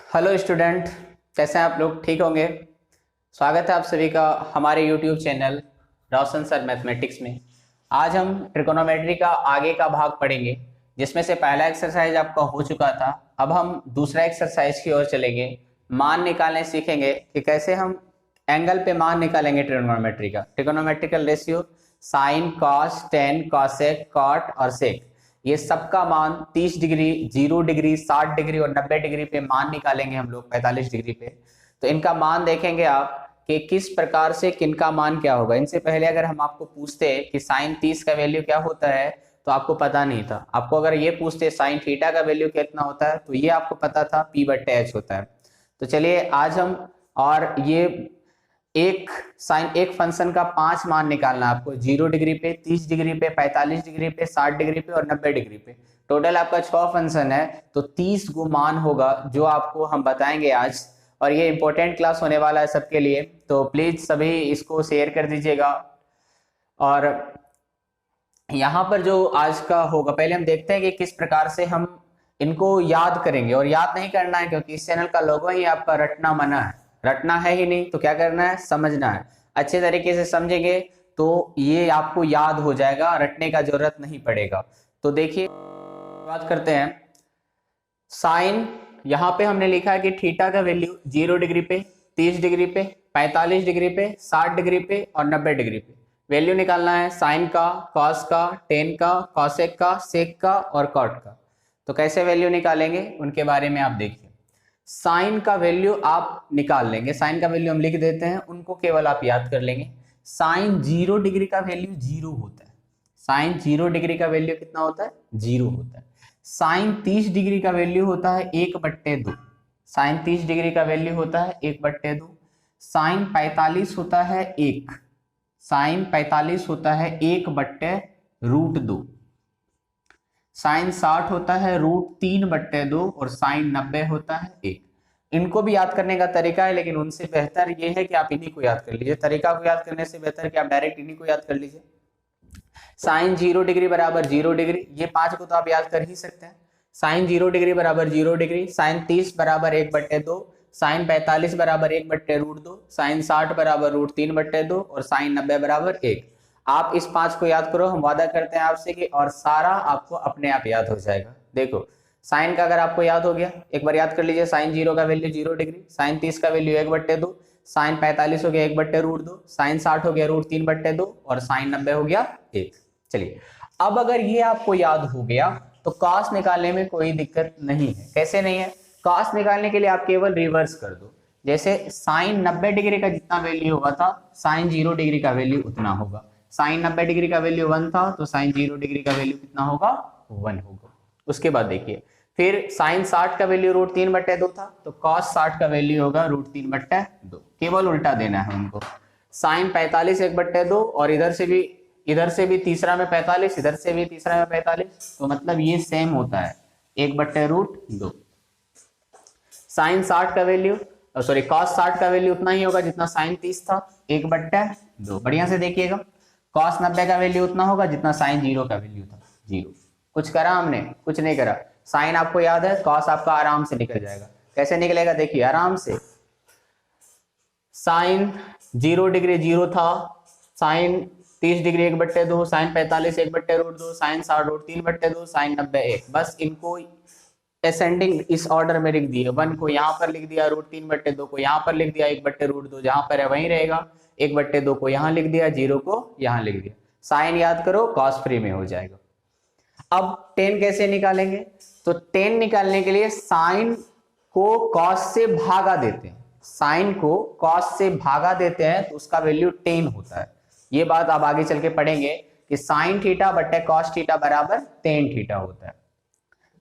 Hello student, कैसे हैं आप लोग? ठीक होंगे। स्वागत है आप सभी का हमारे यूट्यूब चैनल रोशन सर मैथमेटिक्स में। आज हम ट्रिकोनोमेट्री का आगे का भाग पढ़ेंगे, जिसमें से पहला एक्सरसाइज आपका हो चुका था। अब हम दूसरा एक्सरसाइज की ओर चलेंगे। मान निकालने सीखेंगे कि कैसे हम एंगल पे मान निकालेंगे ट्रिकोनोमेट्री का, trigonometrical ratio, sine, cos, tan, cosec, cot और सेक। ये सबका मान 30 डिग्री, 0 डिग्री, 60 डिग्री और 90 डिग्री पे मान निकालेंगे हम लोग, 45 डिग्री पे। तो इनका मान देखेंगे आप कि किस प्रकार से किनका मान क्या होगा। इनसे पहले अगर हम आपको पूछते कि साइन 30 का वैल्यू क्या होता है तो आपको पता नहीं था। आपको अगर ये पूछते साइन थीटा का वैल्यू कितना होता है तो ये आपको पता था, P/H होता है। तो चलिए आज हम, और ये एक साइन एक फंक्शन का 5 मान निकालना है आपको, 0 डिग्री पे, 30 डिग्री पे, 45 डिग्री पे, 60 डिग्री पे और 90 डिग्री पे। टोटल आपका 6 फंक्शन है, तो 30 गो मान होगा जो आपको हम बताएंगे आज। और ये इंपॉर्टेंट क्लास होने वाला है सबके लिए, तो प्लीज सभी इसको शेयर कर दीजिएगा। और यहाँ पर जो आज का होगा, पहले हम देखते हैं कि किस प्रकार से हम इनको याद करेंगे। और याद नहीं करना है क्योंकि इस चैनल का लोगो ही आपका रटना मना है। रटना है ही नहीं तो क्या करना है, समझना है। अच्छे तरीके से समझेंगे तो ये आपको याद हो जाएगा, रटने का जरूरत नहीं पड़ेगा। तो देखिए बात करते हैं। साइन यहाँ पे हमने लिखा है कि थीटा का वैल्यू 0 डिग्री पे, 30 डिग्री पे, 45 डिग्री पे, 60 डिग्री पे और 90 डिग्री पे वैल्यू निकालना है। साइन का, कॉस का, टेन का, कॉसेक का, सेक का और कॉट का। तो कैसे वैल्यू निकालेंगे उनके बारे में आप देखिए। साइन का वैल्यू आप निकाल लेंगे, साइन का वैल्यू हम लिख देते हैं, उनको केवल आप याद कर लेंगे। साइन 0 डिग्री का वैल्यू 0 होता है। साइन 0 डिग्री का वैल्यू कितना होता है, 0 होता है। साइन 30 डिग्री का वैल्यू होता है 1/2। साइन 30 डिग्री का वैल्यू होता है 1/2। साइन 45 होता है 1। साइन 45 होता है 1/√2। साइन 60 होता है √3/2 और साइन 90 होता है 1। इनको भी याद करने का तरीका है, लेकिन उनसे बेहतर ये है कि आप इन्हीं को याद कर लीजिए। तरीका को याद करने से बेहतर कि आप डायरेक्ट इन्हीं को याद कर लीजिए। साइन 0 डिग्री बराबर 0 डिग्री, ये 5 को तो आप याद कर ही सकते हैं। साइन 0 डिग्री बराबर 0 डिग्री, साइन 30 बराबर 1/2, साइन 45 बराबर 1/√2, साइन 60 बराबर √3/2 और साइन 90 बराबर 1। आप इस 5 को याद करो, हम वादा करते हैं आपसे कि और सारा आपको अपने आप याद हो जाएगा। देखो साइन का अगर आपको याद हो गया, एक बार याद कर लीजिए। साइन 0 का वैल्यू 0 डिग्री, साइन 30 का वैल्यू 1/2, साइन 45 हो गया 1/√2, साइन 60 हो गया √3/2 और साइन 90 हो गया 1। चलिए अब अगर ये आपको याद हो गया तो कॉस निकालने में कोई दिक्कत नहीं है। कैसे नहीं है? कॉस निकालने के लिए आप केवल रिवर्स कर दो। जैसे साइन 90 डिग्री का जितना वैल्यू हुआ था, साइन 0 डिग्री का वैल्यू उतना होगा। साइन 90 डिग्री का वैल्यू 1 था तो साइन 0 डिग्री का वैल्यू कितना होगा, 1 होगा। उसके बाद देखिए, फिर साइन 60 का वैल्यू √3/2 था तो कॉस 60 का वैल्यू होगा √3/2। केवल उल्टा देना है उनको। साइन 45 1/2 और इधर से भी तीसरा में 45, इधर से भी तीसरा में 45, तो मतलब ये सेम होता है 1/√2। साइन 60 का वैल्यू, सॉरी कॉस 60 का वैल्यू उतना ही होगा जितना साइन 30 था, 1/2। बढ़िया से देखिएगा। कॉस 90 का वैल्यू उतना होगा जितना साइन 0 का वैल्यू था, 0। कुछ करा हमने? कुछ नहीं करा। साइन आपको याद है, कॉस आपका आराम से निकल जाएगा। कैसे निकलेगा देखिए आराम से। साइन 0 डिग्री 0 था, sine 30 degree 1/2, sine 45 1/√2, sine 60 √3/2, sine 90 1। बस इनको असेंडिंग इस ऑर्डर में लिख दिए। 1 को यहाँ पर लिख दिया, √3/2 को यहाँ पर लिख दिया, 1/√2 जहां पर है वहीं रहेगा, 1/2 को यहाँ लिख दिया, 0 को यहाँ लिख दिया। साइन याद करो, कॉस फ्री में हो जाएगा। अब टेन कैसे निकालेंगे? तो टेन निकालने के लिए साइन को कॉस से भागा देते हैं। साइन को कॉस से भागा देते हैं तो उसका वैल्यू टेन होता है। ये बात आप आगे चल के पढ़ेंगे कि साइन थीटा बट्टे कॉस थीटा बराबर टेन थीटा होता है।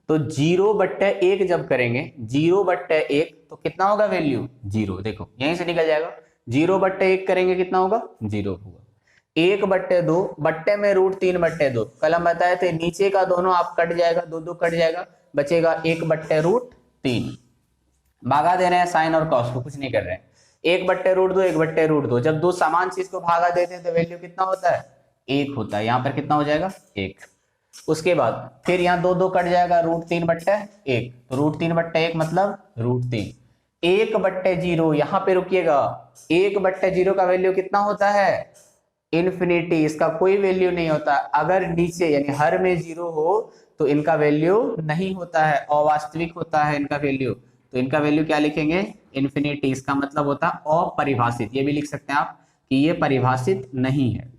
तो 0/1 जब करेंगे, 0/1 तो कितना होगा वैल्यू, 0। देखो यहीं से निकल जाएगा। 0/1 करेंगे कितना होगा, 0 होगा। 1/2 बट्टे में √3/2, कल हम बताए थे नीचे का दोनों आप कट जाएगा, दो कट जाएगा, बचेगा 1/√3। भागा दे रहे हैं साइन और कॉस को, कुछ नहीं कर रहे हैं। 1/√2 1/√2, जब दो समान चीज को भागा देते हैं तो वैल्यू कितना होता है, 1 होता है। यहाँ पर कितना हो जाएगा, 1। उसके बाद फिर यहाँ 2 कट जाएगा, √3/1, तो √3/1 मतलब √3। 1/0 यहाँ पे रुकिएगा, 1/0 का वैल्यू कितना होता है? इन्फिनिटी, इसका कोई वैल्यू नहीं होता। अगर नीचे यानी हर में 0 हो तो इनका वैल्यू नहीं होता है, अवास्तविक होता है इनका वैल्यू। तो इनका वैल्यू क्या लिखेंगे? इन्फिनिटी। इसका मतलब होता है अपरिभाषित। ये भी लिख सकते हैं आप कि ये परिभाषित नहीं है,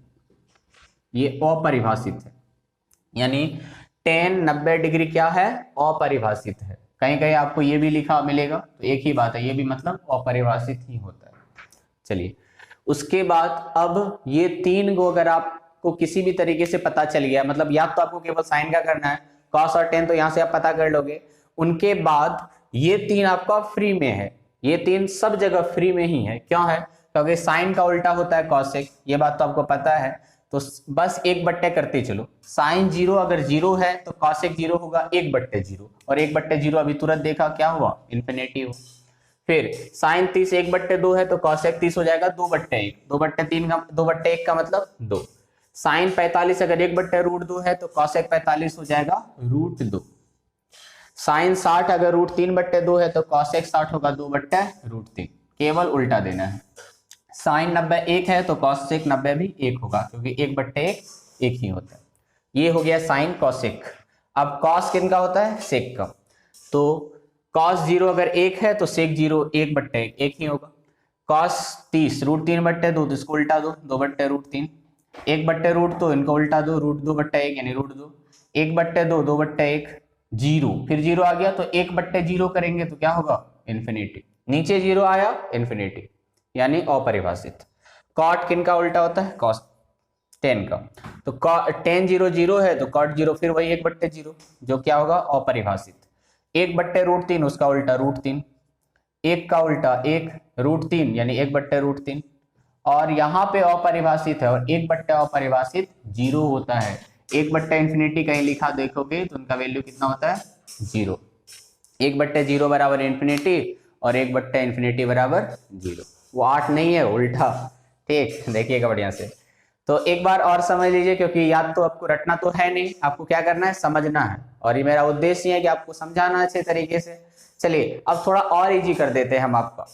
ये अपरिभाषित है। यानी tan 90 डिग्री क्या है? अपरिभाषित है। कहीं कहीं आपको ये भी लिखा मिलेगा, तो एक ही बात है, ये भी मतलब अपरिभाषित ही होता है। चलिए, उसके बाद अब ये 3 को अगर आपको किसी भी तरीके से पता चल गया, मतलब या तो आपको केवल साइन का करना है, cos और tan तो यहां से आप पता कर लोगे। उनके बाद ये 3 आपका फ्री में है, ये 3 सब जगह फ्री में ही है। क्यों है? क्योंकि साइन का उल्टा होता है cosec, ये बात तो आपको पता है। तो बस 1/, करते चलो। साइन 0 अगर 0 है तो cosec 0 होगा 1/0, और 1/0 अभी तुरंत देखा क्या हुआ? इन्फिनिटी हो। फिर साइन 30 1/2 है तो cosec 30 हो जाएगा 2/1, 2/3 का 2/1 का मतलब 2। साइन 45 अगर 1/√2 है तो cosec 45 हो जाएगा √2। साइन 60 अगर √3/2 है तो cosec 60 होगा 2/√3। केवल उल्टा देना है। साइन 90 1 है तो cosec 90 भी 1 होगा, क्योंकि 1/1 1 ही होता है। ये हो गया साइन cosec। अब cos किन का होता है? sec का। तो cos 0 अगर 1 है तो sec 0 1/1 1 ही होगा। cos 30 √3/2 तो इसको उल्टा दो, 2/√3। 1/√2 इनको उल्टा दो, √2/1 यानी √2। 1/2 2/1 0, फिर 0 आ गया तो 1/0 करेंगे तो क्या होगा? इन्फिनिटी। नीचे 0 आया, इन्फिनिटी, यानी अपरिभाषित। cot किन का उल्टा होता है? cos tan का। तो tan 0 0 है तो cot 0 फिर वही 1/0, जो क्या होगा? अपरिभाषित। 1/√3 उसका उल्टा √3, 1 का उल्टा 1 √3 यानी 1/√3। और यहाँ पे अपरिभाषित है, और 1/अपरिभाषित 0 होता है। 1/∞ कहीं लिखा देखोगे तो उनका वैल्यू कितना होता है? 0। 1/0 बराबर इन्फिनिटी और 1/∞ बराबर 0। वो 8 नहीं है, उल्टा। ठीक, देखिएगा बढ़िया से। तो एक बार और समझ लीजिए, क्योंकि याद तो आपको रटना तो है नहीं, आपको क्या करना है? समझना है। और ये मेरा उद्देश्य है कि आपको समझाना अच्छे तरीके से। चलिए, अब थोड़ा और इजी कर देते हैं हम आपका।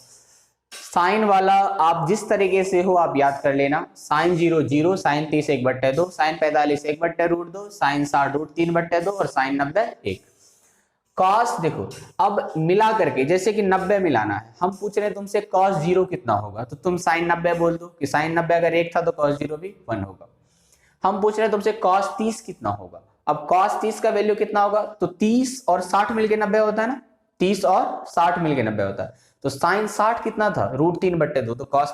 साइन वाला आप जिस तरीके से हो आप याद कर लेना। साइन 0 0, साइन 30 1/2, साइन 45 1/√2, साइन 60 √3/2 और साइन 90 1। cos देखो, अब मिला करके जैसे कि 90 मिलाना है, हम पूछ रहे हैं तुमसे cos 0 कितना होगा, तो तुम साइन 90 बोल दो कि साइन 90 अगर 1 था तो cos 0 भी 1 होगा। हम पूछ रहे हैं तुमसे cos 30 कितना होगा। अब cos 30 का वैल्यू कितना होगा? तो 30 और 60 मिलके 90 होता है ना, 30 और 60 मिलके 90 होता है। तो साइन 60 कितना था? √3/2, तो cos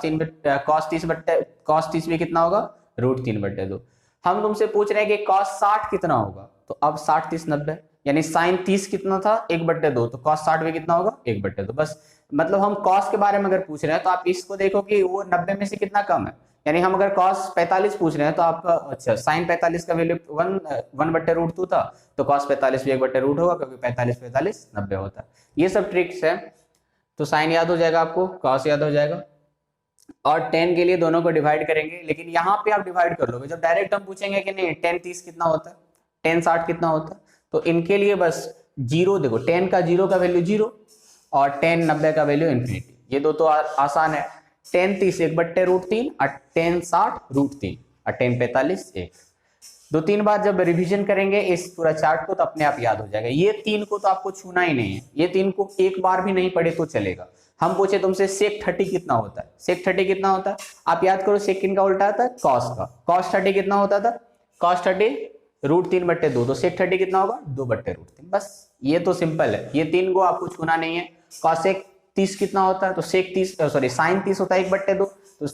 30 भी कितना होगा? √3/2। हम तुमसे पूछ रहे हैं कि cos 60 कितना होगा, तो अब 60 30 90, यानी साइन 30 कितना था? 1/2, तो cos 60 भी कितना होगा? 1/2। बस मतलब हम cos के बारे में अगर पूछ रहे हैं तो आप इसको देखो कि वो 90 में से कितना कम है। यानी हम अगर cos 45 पूछ रहे हैं तो आपका अच्छा साइन 45 का वैल्यू 1/√2 था, तो cos 45 भी 1/√ होगा, क्योंकि 45 45 90 होता है। ये सब ट्रिक्स है। तो साइन याद हो जाएगा आपको, cos याद हो जाएगा, और tan के लिए दोनों को डिवाइड करेंगे। लेकिन यहाँ पे आप डिवाइड कर लोगे, जब डायरेक्ट हम पूछेंगे कि नहीं tan 30 कितना होता है, tan 60 कितना होता है, तो इनके लिए बस 0 देखो, tan का 0 का वैल्यू 0 और tan 90 का वैल्यू इन्फिनिटी। ये दो तो आसान है। tan 30 1/√3 और tan 60 √3 और tan 45 1। 2-3 बार जब रिवीजन करेंगे इस पूरा चार्ट को तो अपने आप याद हो जाएगा। ये 3 को तो आपको छूना ही नहीं है, ये 3 को एक बार भी नहीं पढ़े तो चलेगा। हम पूछे तुमसे sec 30 कितना होता है, sec 30 कितना होता है, आप याद करो sec किन का उल्टा आता है? cos का। cos 30 कितना होता था? cos 30 √3/2, तो sec 30 कितना होगा? 2/√3। बस ये तो सिंपल है, ये 3 को आपको छूना नहीं है। cosec 30 कितना होता है? तो sec 30 सॉरी sin 30 होता है 1/2, तो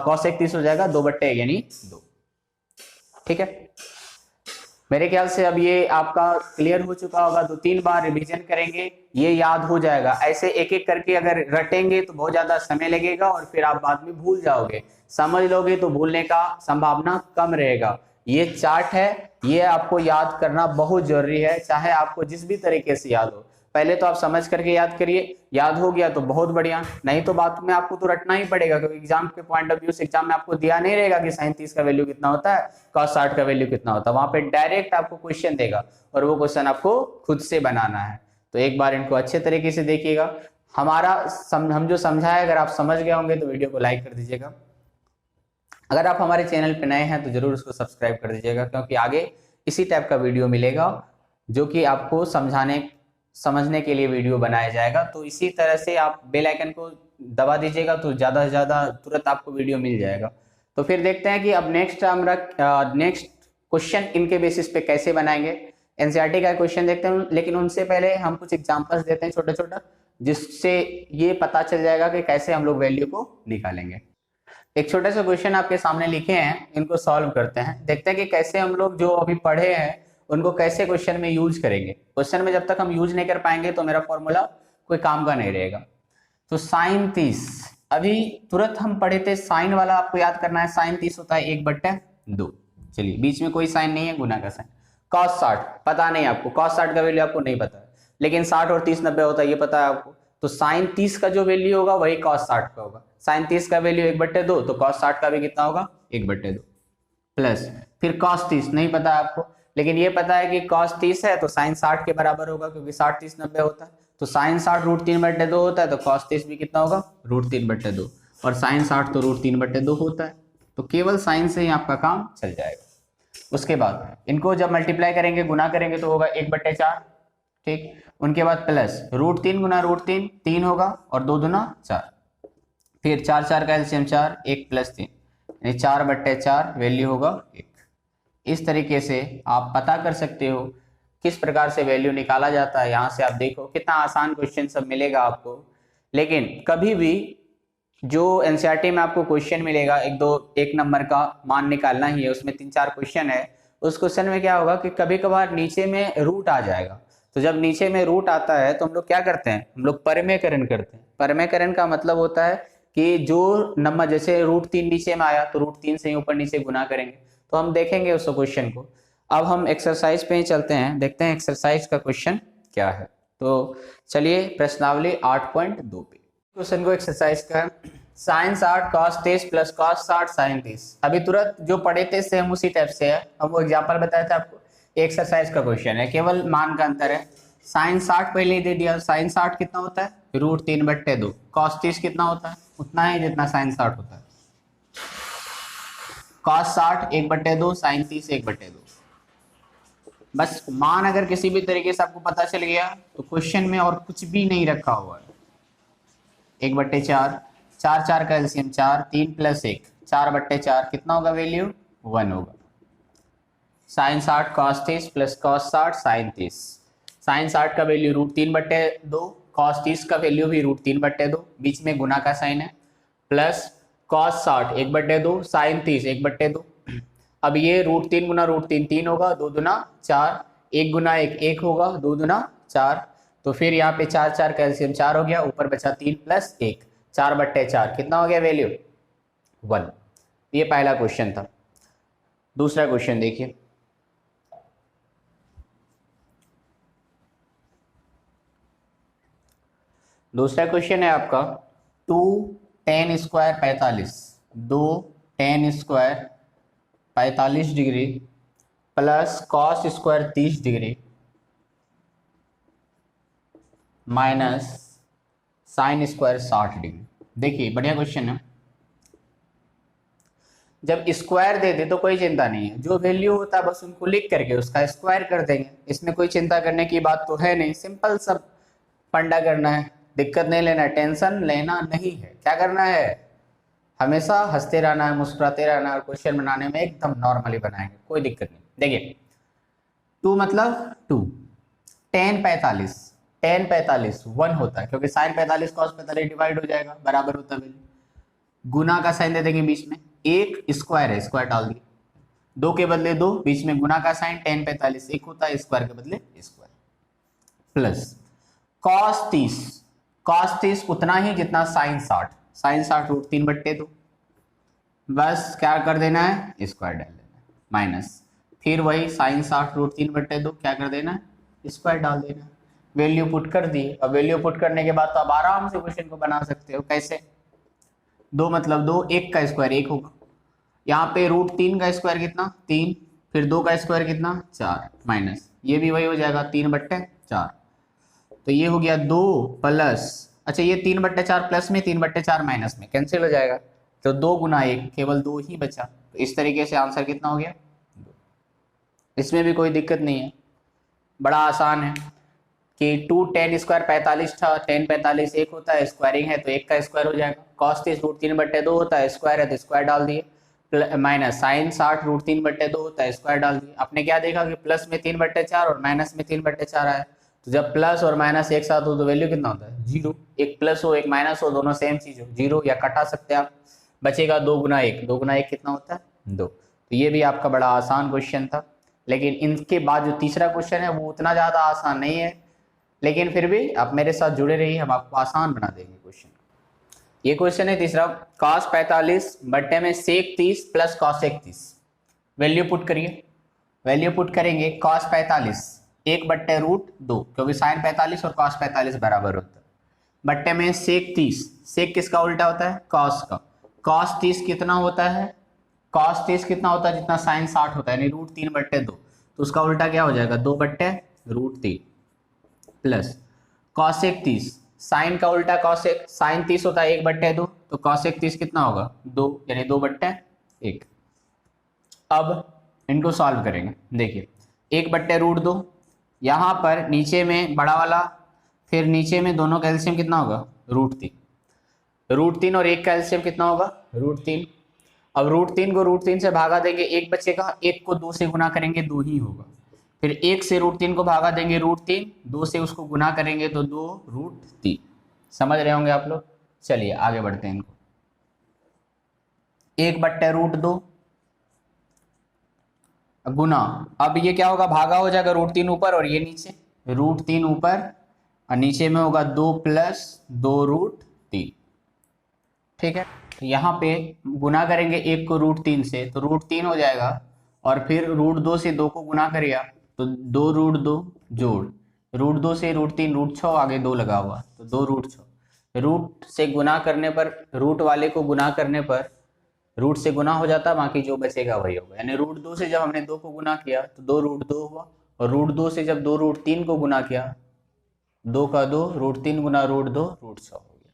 cosec 30 हो जाएगा 2/1 यानी 2। ठीक है, मेरे ख्याल से अब ये आपका क्लियर हो चुका होगा। 2-3 बार रिवीजन करेंगे, ये याद हो जाएगा। ऐसे एक एक करके अगर रटेंगे तो बहुत ज्यादा समय लगेगा और फिर आप बाद में भूल जाओगे। समझ लोगे तो भूलने का संभावना कम रहेगा। ये चार्ट है, ये आपको याद करना बहुत जरूरी है, चाहे आपको जिस भी तरीके से याद हो। पहले तो आप समझ करके याद करिए, याद हो गया तो बहुत बढ़िया, नहीं तो बाद में आपको तो रटना ही पड़ेगा, क्योंकि एग्जाम के पॉइंट ऑफ व्यू से एग्जाम में आपको दिया नहीं रहेगा कि sin 30 का वैल्यू कितना होता है, cos 60 का वैल्यू कितना होता है, वहां पे डायरेक्ट आपको क्वेश्चन देगा और वो क्वेश्चन आपको खुद से बनाना है। तो एक बार इनको अच्छे तरीके से देखिएगा। हम जो समझाए अगर आप समझ गए होंगे तो वीडियो को लाइक कर दीजिएगा। अगर आप हमारे चैनल पे नए हैं तो जरूर उसको सब्सक्राइब कर दीजिएगा, क्योंकि आगे इसी टाइप का वीडियो मिलेगा जो कि आपको समझने के लिए वीडियो बनाया जाएगा। तो इसी तरह से आप बेल आइकन को दबा दीजिएगा तो ज़्यादा से ज़्यादा तुरंत आपको वीडियो मिल जाएगा। तो फिर देखते हैं कि अब नेक्स्ट क्वेश्चन इनके बेसिस पे कैसे बनाएंगे। एनसीईआरटी का क्वेश्चन देखते हैं, लेकिन उनसे पहले हम कुछ एग्जाम्पल्स देते हैं छोटा छोटा, जिससे ये पता चल जाएगा कि कैसे हम लोग वैल्यू को निकालेंगे। एक छोटा सा क्वेश्चन आपके सामने लिखे हैं, इनको सॉल्व करते हैं, देखते हैं कि कैसे हम लोग जो अभी पढ़े हैं उनको कैसे क्वेश्चन में यूज करेंगे। क्वेश्चन में जब तक हम यूज नहीं कर पाएंगे तो मेरा फॉर्मूला कोई काम का नहीं रहेगा। तो sin 30 अभी तुरंत हम पढ़े थे, साइन वाला आपको याद करना है, sin 30 होता है 1/2। चलिए बीच में कोई साइन नहीं है, गुना का साइन। cos 60 पता नहीं आपको, cos 60 का वैल्यू आपको नहीं पता है, लेकिन 60 और 30 90 होता है, ये पता है आपको। तो sin 30 का जो वैल्यू होगा वही cos 60 का होगा। sin 30 का वैल्यू 1/2, तो cos 60 का भी कितना होगा 1/2 प्लस फिर cos 30 नहीं पता है आपको, लेकिन ये पता है कि cos 30 है तो sin 60 के बराबर होगा, क्योंकि 60 30 90 होता है। तो sin 60 √3/2 होता है, तो cos 30 भी कितना होगा √3/2, और sin 60 तो √3/2 होता है। तो केवल साइन से ही आपका काम चल जाएगा। उसके बाद इनको जब मल्टीप्लाई करेंगे, गुना करेंगे तो होगा 1/4, ठीक। उनके बाद प्लस √3 गुना √3 3 होगा, और 2 दूना 4, फिर 4 4 का एलसीएम 4, 1 + 3 यानी 4/4 वैल्यू होगा 1। इस तरीके से आप पता कर सकते हो किस प्रकार से वैल्यू निकाला जाता है। यहाँ से आप देखो कितना आसान क्वेश्चन सब मिलेगा आपको। लेकिन कभी भी जो एनसीईआरटी में आपको क्वेश्चन मिलेगा, एक नंबर का मान निकालना ही है, उसमें 3 4 क्वेश्चन है, उस क्वेश्चन में क्या होगा कि कभी कभार नीचे में रूट आ जाएगा। तो जब नीचे में रूट आता है तो हम लोग क्या करते हैं, हम लोग परमेयकरण करते हैं। परमेयकरण का मतलब होता है कि जो नंबर, जैसे √3 नीचे में आया तो √3 से ही ऊपर नीचे गुना करेंगे। तो हम देखेंगे उस क्वेश्चन को। अब हम एक्सरसाइज पे ही चलते हैं, देखते हैं एक्सरसाइज का क्वेश्चन क्या है। तो चलिए प्रश्नावली 8.2 पे क्वेश्चन को एक्सरसाइज का sin 60 cos 30 plus cos 60 sin 30। अभी तुरंत जो पढ़े थे सेम उसी टाइप से है, हम वो एग्जाम्पल बताया था आपको। एक्सरसाइज का क्वेश्चन है, केवल मान का अंतर है। sin 60 पहले ही दे दिया, sin 60 कितना होता है √3/2, cos 30 कितना होता है उतना ही जितना sin 60 होता है। cos 60 1/2, sin 30 1/2। बस मान अगर किसी भी तरीके से आपको पता चल गया तो क्वेश्चन में और कुछ भी नहीं रखा हुआ है। 1/4, 4 4 का एलसीएम 4, 3 + 1 4/4 कितना होगा वैल्यू 1 होगा। sin 60 cos 30 plus cos 60 sin 30। sin 60 का वैल्यू √3/2, cos 30 का वैल्यू भी √3/2, बीच में गुना का साइन है, प्लस cos 60 1/2, sin 30 1/2। अब ये √3 गुना √3 3 होगा, 2 दूना 4, 1 गुना 1 1 होगा, 2 दूना 4। तो फिर यहाँ पे 4 4 का एलसीएम 4 हो गया, ऊपर बचा 3 + 1 4/4 कितना हो गया वैल्यू 1। ये पहला क्वेश्चन था। दूसरा क्वेश्चन देखिए, दूसरा क्वेश्चन है आपका 2 tan square 45, 2 tan square 45 degree plus cos square 30 degree minus sin square 60 degree. देखिए बढ़िया क्वेश्चन है। जब स्क्वायर दे दे तो कोई चिंता नहीं है, जो वैल्यू होता है बस उनको लिख करके उसका स्क्वायर कर देंगे, इसमें कोई चिंता करने की बात तो है नहीं। सिंपल सब फंडा करना है, दिक्कत नहीं लेना, टेंशन लेना नहीं है। क्या करना है, हमेशा हंसते रहना है, मुस्कुराते रहना है, और क्वेश्चन बनाने में एकदम नॉर्मली बनाएंगे, कोई दिक्कत नहीं। देखिए 2 मतलब 2, tan 45 1 होता है, क्योंकि sin 45 cos 45 डिवाइड हो जाएगा, बराबर होता है वैल्यू। गुना का साइन दे देंगे बीच में, एक स्क्वायर है स्क्वायर डाल दिए, 2 के बदले 2, बीच में गुना का साइन, tan 45 1 होता है, स्क्वायर के बदले स्क्वायर, प्लस cos 30 उतना ही जितना sin 60 √3/2, बस क्या कर देना है स्क्वायर डाल देना है, माइनस फिर वही sin 60 √3/2 क्या कर देना है स्क्वायर डाल देना है, वैल्यू पुट कर दी। अब वैल्यू पुट करने के बाद तो आप आराम से क्वेश्चन को बना सकते हो। कैसे? 2 मतलब 2, 1 का स्क्वायर 1 होगा। यहाँ पे √3 का स्क्वायर कितना 3, फिर 2 का स्क्वायर कितना 4, माइनस ये भी वही हो जाएगा 3/4। तो ये हो गया 2 प्लस, अच्छा ये 3/4 प्लस में 3/4 माइनस में कैंसिल हो जाएगा, तो 2 गुना 1 केवल 2 ही बचा। तो इस तरीके से आंसर कितना हो गया 2। इसमें भी कोई दिक्कत नहीं है, बड़ा आसान है कि 2 10 स्क्वायर 45 था, 10 45 1 होता है, स्क्वायरिंग है तो 1 का स्क्वायर हो जाएगा। cos 30 √3/2 होता है, स्क्वायर है तो स्क्वायर डाल दिए, माइनस साइन 60 √3/2 होता है, स्क्वायर डाल दिए। आपने क्या देखा कि प्लस में 3/4 और माइनस में 3/4 आया, तो जब प्लस और माइनस एक साथ हो तो वैल्यू कितना होता है 0। एक प्लस हो एक माइनस हो दोनों सेम चीज हो 0, या कटा सकते हैं आप, बचेगा 2 गुना 1, 2 गुना 1 कितना होता है 2। तो ये भी आपका बड़ा आसान क्वेश्चन था। लेकिन इनके बाद जो तीसरा क्वेश्चन है वो उतना ज़्यादा आसान नहीं है, लेकिन फिर भी आप मेरे साथ जुड़े रहिए, हम आपको आसान बना देंगे क्वेश्चन। ये क्वेश्चन है तीसरा, cos 45 बट्टे में sec 30 plus cos 30। Value put करिए, वैल्यू पुट करेंगे cos 45 1/√2, क्योंकि sin 45 और cos 45 बराबर होता है, बट्टे में sec 30, sec किसका उल्टा होता है cos का, cos 30 कितना होता है, cos 30 कितना होता है जितना sin 60 होता है, यानी √3/2, तो उसका उल्टा क्या हो जाएगा 2/√3 प्लस cosec 30, साइन का उल्टा cosec, साइन 30 होता है 1/2, तो cosec 30 कितना होगा 2, यानी 2/1। अब इनको सॉल्व करेंगे, देखिए 1/√2, यहाँ पर नीचे में बड़ा वाला, फिर नीचे में दोनों का एलसीएम कितना होगा √3, √3 और 1 का एलसीएम कितना होगा √3। अब √3 को √3 से भागा देंगे 1 बचेगा, 1 को 2 से गुना करेंगे 2 ही होगा, फिर 1 से √3 को भागा देंगे √3, 2 से उसको गुना करेंगे तो 2√3। समझ रहे होंगे आप लोग। चलिए आगे बढ़ते हैं इनको, 1/√2 गुना, अब ये क्या होगा भागा हो जाएगा √3 ऊपर और ये नीचे, √3 ऊपर और नीचे में होगा 2 प्लस 2√3। ठीक है, तो यहाँ पे गुना करेंगे 1 को √3 से तो √3 हो जाएगा, और फिर √2 से 2 को गुना करिए तो 2√2 जोड़ √2 से √3 √6, आगे 2 लगा हुआ तो 2√6, रूट से गुना करने पर, रूट वाले को गुना करने पर रूट से गुना हो जाता, बाकी जो बचेगा वही होगा, यानी √2 से जब हमने 2 को गुना किया तो 2√2 हुआ, और √2 से जब 2√3 को गुना किया 2 का 2 √3 गुना √2 √6 हो गया।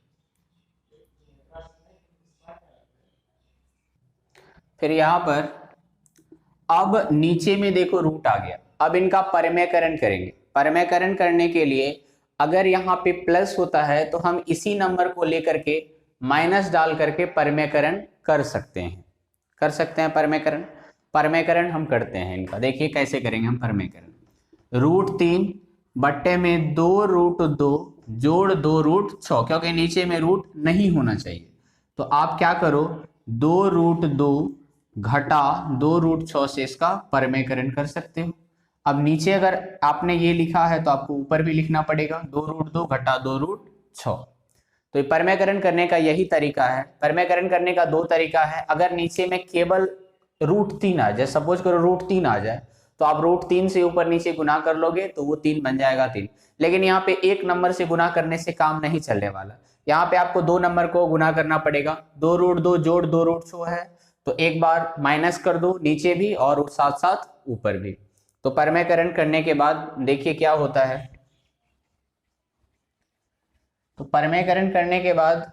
फिर यहाँ पर अब नीचे में देखो रूट आ गया, अब इनका परमेयकरण करेंगे। परमेयकरण करने के लिए अगर यहाँ पे प्लस होता है तो हम इसी नंबर को लेकर के माइनस डाल करके परमेयकरण कर सकते हैं परमेयकरण। परमेयकरण हम करते हैं इनका, देखिए कैसे करेंगे हम परमेयकरण। √3 बट्टे में 2√2 जोड़ 2√6, क्योंकि नीचे में रूट नहीं होना चाहिए, तो आप क्या करो 2√2 घटा 2√6 से इसका परमेयकरण कर सकते हो। अब नीचे अगर आपने ये लिखा है तो आपको ऊपर भी लिखना पड़ेगा 2√2 घटा 2√6। तो ये परमेयकरण करने का यही तरीका है। परमेयकरण करने का 2 तरीका है, अगर नीचे में केवल √3 आ जाए, सपोज करो √3 आ जाए, तो आप √3 से ऊपर नीचे गुना कर लोगे तो वो 3 बन जाएगा 3। लेकिन यहाँ पे एक नंबर से गुना करने से काम नहीं चलने वाला, यहाँ पे आपको 2 नंबर को गुना करना पड़ेगा। 2√2 जोड़ 2√6 है, तो एक बार माइनस कर दो नीचे भी और साथ साथ ऊपर भी। तो परमेयकरण करने के बाद देखिए क्या होता है, तो परमेयकरण करने के बाद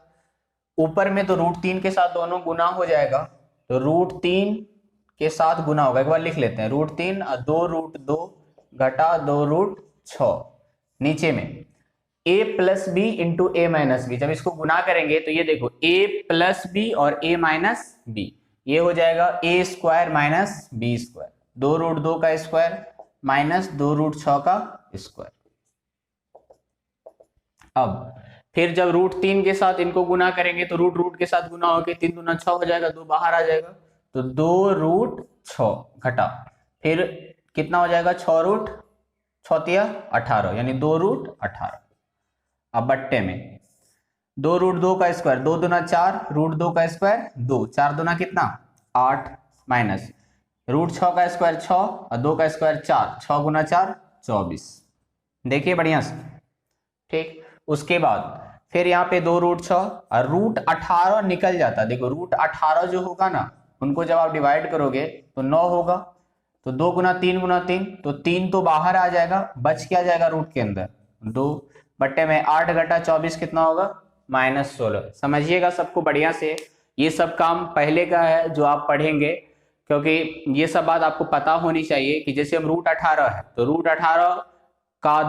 ऊपर में तो √3 के साथ दोनों गुना हो जाएगा, तो √3 के साथ गुना होगा, एक बार लिख लेते हैं 3 2√2 घटा 2√6, नीचे में a plus B into A minus B, जब इसको गुना करेंगे तो ये देखो a प्लस बी और a माइनस बी, ये हो जाएगा a square minus B square, 2√2 का स्क्वायर माइनस 2√6 का स्क्वायर। अब फिर जब √3 के साथ इनको गुना करेंगे तो रूट के साथ गुना होकर 3 दूना 6 हो जाएगा, 2 बाहर आ जाएगा, तो 2√6 घटा फिर कितना हो जाएगा 6√6 18, यानी 2√18। अब बट्टे में 2√2 का स्क्वायर 2 दूना 4, √2 का स्क्वायर 2, 4 दूना कितना 8, माइनस √6 का स्क्वायर 6 और 2 का स्क्वायर 4, 6 गुना 4 24। देखिए बढ़िया से ठीक। उसके बाद फिर यहाँ पे 2√6 और √18 निकल जाता। देखो √18 जो होगा ना, उनको जब आप डिवाइड करोगे तो 9 होगा, तो 2 गुना 3 गुना 3, तो 3 तो बाहर आ जाएगा, बच क्या जाएगा रूट के अंदर 2, बट्टे में 8 घटा 24 कितना होगा -16। समझिएगा सबको बढ़िया से, ये सब काम पहले का है जो आप पढ़ेंगे, क्योंकि ये सब बात आपको पता होनी चाहिए कि जैसे हम √18 है तो √18 का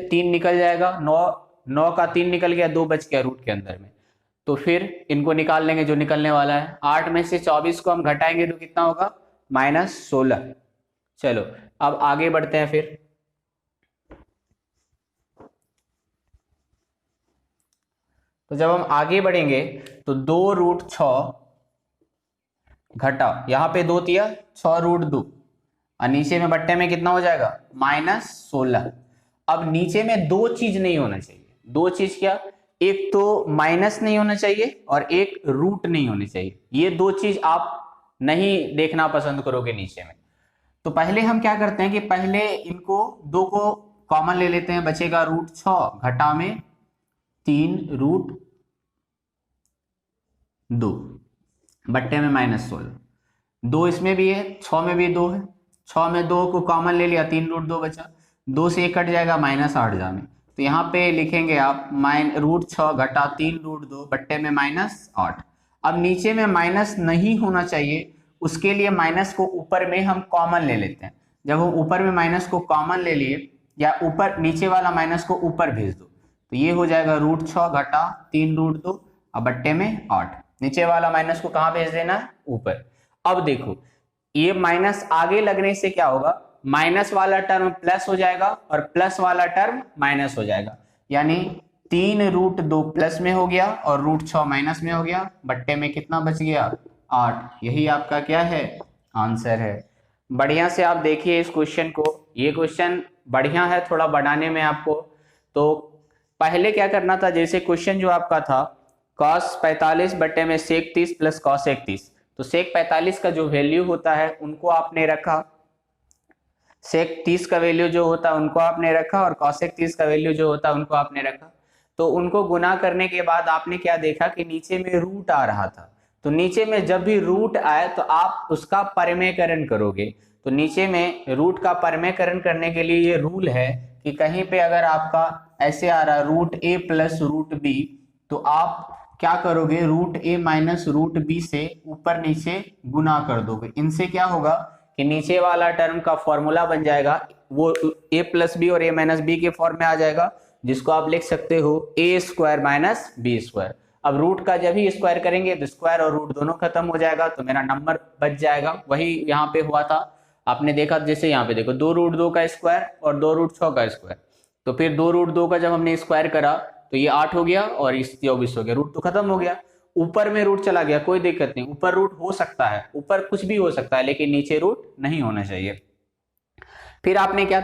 3 निकल जाएगा, 9 का 3 निकल गया, 2 बच गया रूट के अंदर में, तो फिर इनको निकाल लेंगे जो निकलने वाला है। 8 में से 24 को हम घटाएंगे तो कितना होगा -16। चलो अब आगे बढ़ते हैं फिर। तो जब हम आगे बढ़ेंगे तो 2√6 घटा, यहाँ पे 2 दिया 6√2 और नीचे में बट्टे में कितना हो जाएगा -16। अब नीचे में दो चीज नहीं होना चाहिए, दो चीज क्या, एक तो माइनस नहीं होना चाहिए और एक रूट नहीं होनी चाहिए। ये दो चीज आप नहीं देखना पसंद करोगे नीचे में। तो पहले हम क्या करते हैं कि पहले इनको दो को कॉमन ले लेते हैं, बचेगा √6 घटा में 3√2 बट्टे में -16। 2 इसमें भी है, 6 में भी 2 है, 6 में 2 को कॉमन ले लिया, 3√2 बचा, 2 से 1 कट जाएगा -8 जामे, तो यहाँ पे लिखेंगे आप √6 घटा 3√2 बट्टे में -8। अब नीचे में माइनस नहीं होना चाहिए, उसके लिए माइनस को ऊपर में हम कॉमन ले लेते हैं। जब हम ऊपर में माइनस को कॉमन ले लिए, या ऊपर नीचे वाला माइनस को ऊपर भेज दो, तो ये हो जाएगा √6 घटा 3√2 और बट्टे में 8। नीचे वाला माइनस को कहाँ भेज देना है, ऊपर। अब देखो ये माइनस आगे लगने से क्या होगा, माइनस वाला टर्म प्लस हो जाएगा और प्लस वाला टर्म माइनस हो जाएगा, यानी 3√2 प्लस में हो गया और √6 माइनस में हो गया, बट्टे में कितना बच गया 8। यही आपका क्या है, आंसर है। बढ़िया से आप देखिए इस क्वेश्चन को, ये क्वेश्चन बढ़िया है थोड़ा बनाने में आपको। तो पहले क्या करना था, जैसे क्वेश्चन जो आपका था cos 45 बट्टे में sec 30 प्लस cos 31, तो sec 45 का जो वैल्यू होता है उनको आपने रखा, sec 30 का वैल्यू जो होता है उनको आपने रखा और cos 30 का वैल्यू जो होता है उनको आपने रखा। तो उनको गुना करने के बाद आपने क्या देखा कि नीचे में रूट आ रहा था, तो नीचे में जब भी रूट आए तो आप उसका परमेयकरण करोगे। तो नीचे में रूट का परमेयकरण करने के लिए ये रूल है कि कहीं पे अगर आपका ऐसे आ रहा √a प्लस √b, तो आप क्या करोगे, √a माइनस √b से ऊपर नीचे गुना कर दोगे। इनसे क्या होगा कि नीचे वाला टर्म का फॉर्मूला बन जाएगा, वो a प्लस बी और a माइनस बी के फॉर्म में आ जाएगा, जिसको आप लिख सकते हो a² माइनस b²। अब रूट का जब ही स्क्वायर करेंगे तो स्क्वायर और रूट दोनों खत्म हो जाएगा, तो मेरा नंबर बच जाएगा। वही यहाँ पे हुआ था, आपने देखा, जैसे यहाँ पे देखो 2√2 का स्क्वायर और 2√6 का स्क्वायर, तो फिर 2√2 का जब हमने स्क्वायर करा तो ये 8 हो गया और इस 24 हो गया, रूट तो खत्म हो गया। ऊपर में रूट चला गया, कोई दिक्कत नहीं, ऊपर रूट हो सकता है, ऊपर कुछ भी हो सकता है, लेकिन नीचे रूट नहीं होना चाहिए। फिर आपने क्या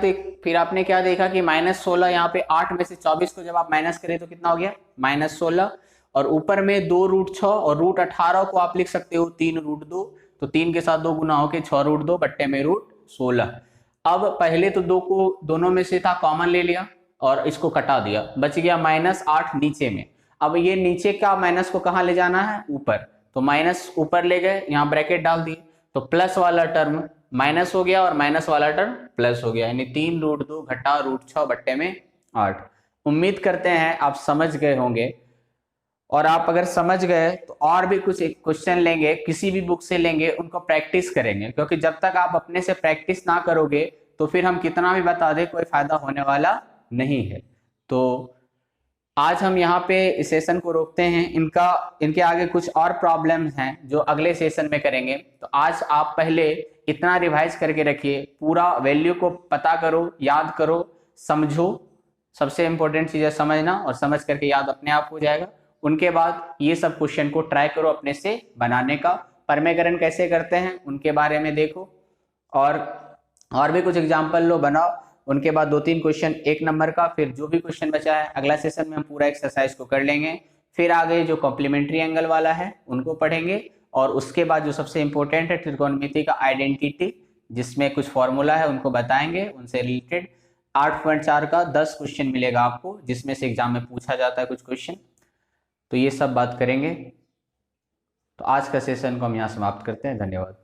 देखा कि -16, यहाँ पे 8 में से 24 को जब आप माइनस करें तो कितना हो गया -16, और ऊपर में 2√6 और √18 को आप लिख सकते हो 3√2, तो 3 के साथ 2 गुना होके 6√2 बट्टे में √16। अब पहले तो 2 को दोनों में से था कॉमन ले लिया और इसको कटा दिया, बच गया -8 नीचे में। अब ये नीचे का माइनस को कहाँ ले जाना है, ऊपर, तो माइनस ऊपर ले गए, यहाँ ब्रैकेट डाल दिए, तो प्लस वाला टर्म माइनस हो गया और माइनस वाला टर्म प्लस हो गया, यानी 3√2 घटा √6 बट्टे में 8। उम्मीद करते हैं आप समझ गए होंगे, और आप अगर समझ गए तो और भी कुछ क्वेश्चन लेंगे, किसी भी बुक से लेंगे, उनको प्रैक्टिस करेंगे, क्योंकि जब तक आप अपने से प्रैक्टिस ना करोगे तो फिर हम कितना भी बता दें कोई फायदा होने वाला नहीं है। तो आज हम यहाँ पे इस सेशन को रोकते हैं, इनके आगे कुछ और प्रॉब्लम्स हैं जो अगले सेशन में करेंगे। तो आज आप पहले इतना रिवाइज करके रखिए, पूरा वैल्यू को पता करो, याद करो, समझो। सबसे इंपॉर्टेंट चीज है समझना, और समझ करके याद अपने आप हो जाएगा। उनके बाद ये सब क्वेश्चन को ट्राई करो अपने से बनाने का, परमेयकरण कैसे करते हैं उनके बारे में देखो, और भी कुछ एग्जाम्पल लो, बनाओ। उनके बाद 2-3 क्वेश्चन 1 नंबर का, फिर जो भी क्वेश्चन बचा है अगला सेशन में हम पूरा एक्सरसाइज को कर लेंगे। फिर आगे जो कॉम्प्लीमेंट्री एंगल वाला है उनको पढ़ेंगे, और उसके बाद जो सबसे इंपॉर्टेंट है त्रिकोणमिति का आइडेंटिटी, जिसमें कुछ फॉर्मूला है उनको बताएंगे, उनसे रिलेटेड 8.4 का 10 क्वेश्चन मिलेगा आपको, जिसमें से एग्जाम में पूछा जाता है कुछ क्वेश्चन। तो ये सब बात करेंगे। तो आज का सेशन को हम यहाँ समाप्त करते हैं। धन्यवाद।